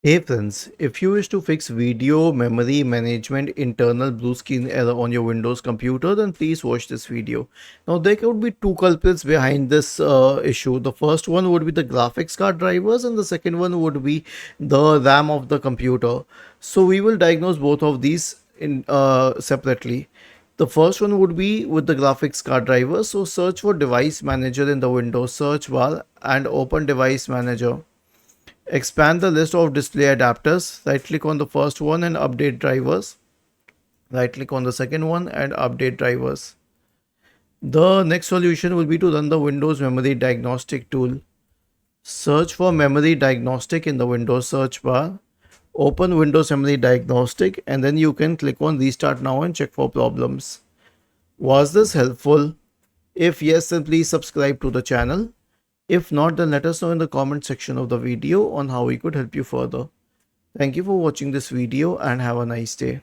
Hey friends, if you wish to fix video memory management internal blue screen error on your Windows computer, then please watch this video. Now there could be two culprits behind this issue. The first one would be the graphics card drivers and the second one would be the RAM of the computer. So we will diagnose both of these in separately. The first one would be with the graphics card driver. So search for device manager in the Windows search bar and open device manager. Expand the list of display adapters. Right click on the first one and update drivers. Right click on the second one and update drivers. The next solution will be to run the Windows Memory Diagnostic tool. Search for Memory Diagnostic in the Windows search bar. Open Windows Memory Diagnostic and then you can click on Restart Now and check for problems. Was this helpful? If yes, then please subscribe to the channel. If not, then let us know in the comment section of the video on how we could help you further. Thank you for watching this video and have a nice day.